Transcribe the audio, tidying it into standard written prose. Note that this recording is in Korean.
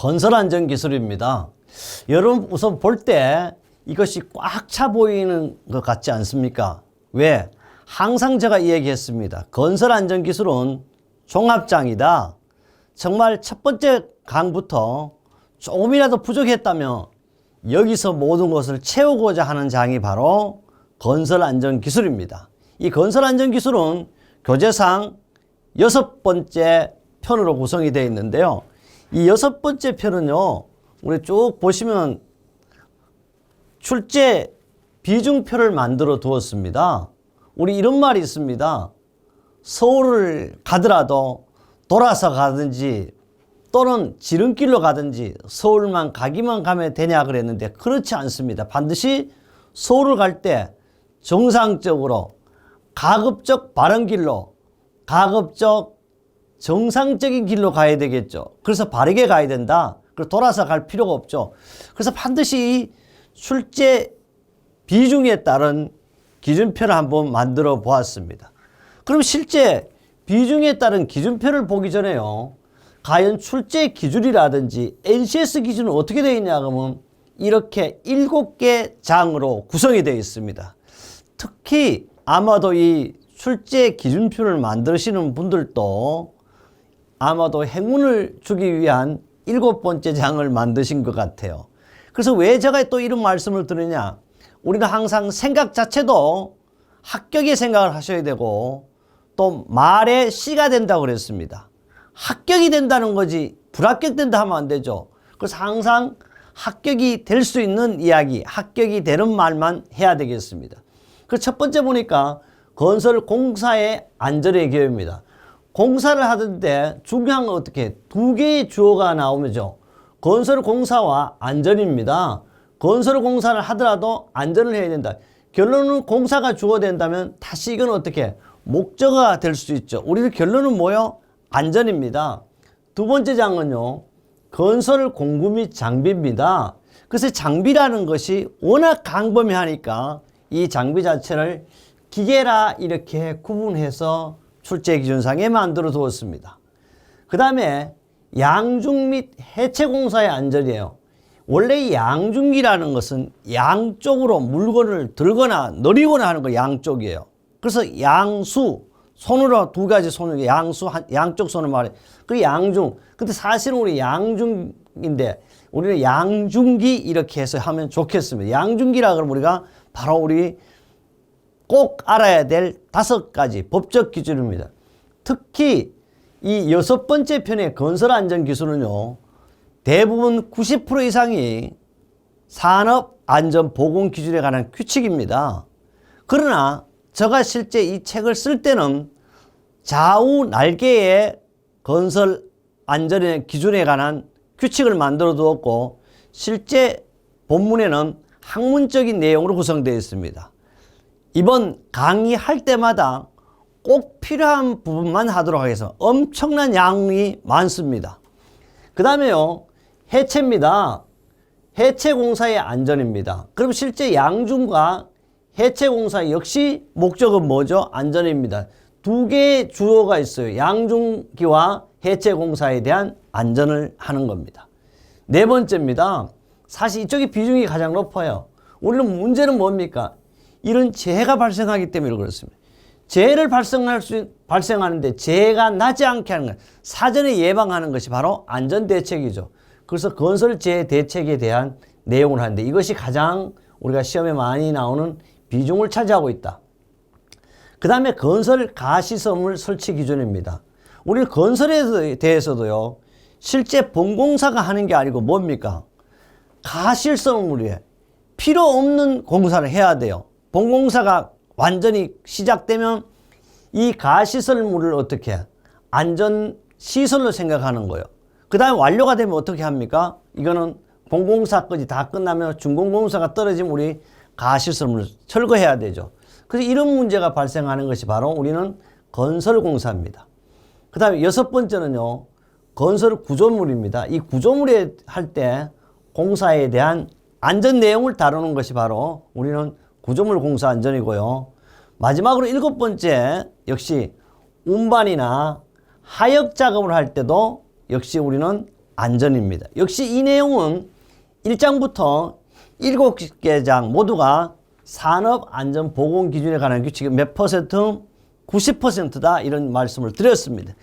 건설안전기술입니다. 여러분 우선 볼 때 이것이 꽉 차 보이는 것 같지 않습니까? 왜? 항상 제가 이야기했습니다. 건설안전기술은 종합장이다. 정말 첫 번째 강부터 조금이라도 부족했다면 여기서 모든 것을 채우고자 하는 장이 바로 건설안전기술입니다. 이 건설안전기술은 교재상 6번째 편으로 구성이 되어 있는데요. 이 6번째 편은요, 우리 쭉 보시면 출제 비중표를 만들어 두었습니다. 우리 이런 말이 있습니다. 서울을 가더라도 돌아서 가든지 또는 지름길로 가든지 서울만 가기만 가면 되냐 그랬는데 그렇지 않습니다. 반드시 서울을 갈 때 정상적으로 가급적 바른 길로 가급적 정상적인 길로 가야 되겠죠. 그래서 바르게 가야 된다. 그래서 돌아서 갈 필요가 없죠. 그래서 반드시 출제 비중에 따른 기준표를 한번 만들어 보았습니다. 그럼 실제 비중에 따른 기준표를 보기 전에요. 과연 출제 기준이라든지 NCS 기준은 어떻게 되어 있냐 하면 이렇게 7개 장으로 구성이 되어 있습니다. 특히 아마도 이 출제 기준표를 만드시는 분들도 아마도 행운을 주기 위한 7번째 장을 만드신 것 같아요. 그래서 왜 제가 또 이런 말씀을 드리냐. 우리가 항상 생각 자체도 합격의 생각을 하셔야 되고 또 말의 씨가 된다고 그랬습니다. 합격이 된다는 거지 불합격된다 하면 안 되죠. 그래서 항상 합격이 될 수 있는 이야기, 합격이 되는 말만 해야 되겠습니다. 그 첫 번째 보니까 건설공사의 안전의 기여입니다. 공사를 하던데 중요한 건 어떻게 2개의 주어가 나오면죠. 건설공사와 안전입니다. 건설공사를 하더라도 안전을 해야 된다. 결론은 공사가 주어야 된다면 다시 이건 어떻게 목적어가 될 수 있죠. 우리 결론은 뭐요? 안전입니다. 두 번째 장은요. 건설 공구 및 장비입니다. 그래서 장비라는 것이 워낙 광범위하니까 이 장비 자체를 기계라 이렇게 구분해서 출제 기준상에 만들어 두었습니다. 그 다음에 양중 및 해체 공사의 안전이에요. 원래 양중기라는 것은 양쪽으로 물건을 들거나 내리거나 하는 거 양쪽이에요. 그래서 양수, 손으로 2가지 손을 양수, 양쪽 손을 말해. 그 양중. 근데 사실은 우리 양중인데 우리는 양중기 이렇게 해서 하면 좋겠습니다. 양중기라 그러면 우리가 바로 우리 꼭 알아야 될 5가지 법적 기준입니다. 특히 이 6번째 편의 건설안전기술은요. 대부분 90% 이상이 산업안전보건기준에 관한 규칙입니다. 그러나 제가 실제 이 책을 쓸 때는 좌우 날개의 건설안전의 기준에 관한 규칙을 만들어 두었고 실제 본문에는 학문적인 내용으로 구성되어 있습니다. 이번 강의할 때마다 꼭 필요한 부분만 하도록 하겠습니다. 엄청난 양이 많습니다. 그 다음에요. 해체입니다. 해체공사의 안전입니다. 그럼 실제 양중과 해체공사 역시 목적은 뭐죠? 안전입니다. 2개의 주어가 있어요. 양중기와 해체공사에 대한 안전을 하는 겁니다. 4번째입니다. 사실 이쪽이 비중이 가장 높아요. 우리는 문제는 뭡니까? 이런 재해가 발생하기 때문에 그렇습니다. 재해를 발생하는데 재해가 나지 않게 하는 것, 사전에 예방하는 것이 바로 안전대책이죠. 그래서 건설재해 대책에 대한 내용을 하는데 이것이 가장 우리가 시험에 많이 나오는 비중을 차지하고 있다. 그 다음에 건설 가시설물 설치 기준입니다. 우리 건설에 대해서도요. 실제 본공사가 하는 게 아니고 뭡니까? 가시설물이에요. 필요 없는 공사를 해야 돼요. 본공사가 완전히 시작되면 이 가시설물을 어떻게 안전시설로 생각하는 거예요. 그 다음에 완료가 되면 어떻게 합니까? 이거는 본공사까지 다 끝나면 준공공사가 떨어지면 우리 가시설물을 철거해야 되죠. 그래서 이런 문제가 발생하는 것이 바로 우리는 건설공사입니다. 그 다음에 6번째는요. 건설 구조물입니다. 이 구조물에 할 때 공사에 대한 안전 내용을 다루는 것이 바로 우리는 구조물 공사 안전이고요. 마지막으로 7번째 역시 운반이나 하역 작업을 할 때도 역시 우리는 안전입니다. 역시 이 내용은 1장부터 7개 장 모두가 산업안전보건기준에 관한 규칙이 몇 퍼센트? 90%다 이런 말씀을 드렸습니다.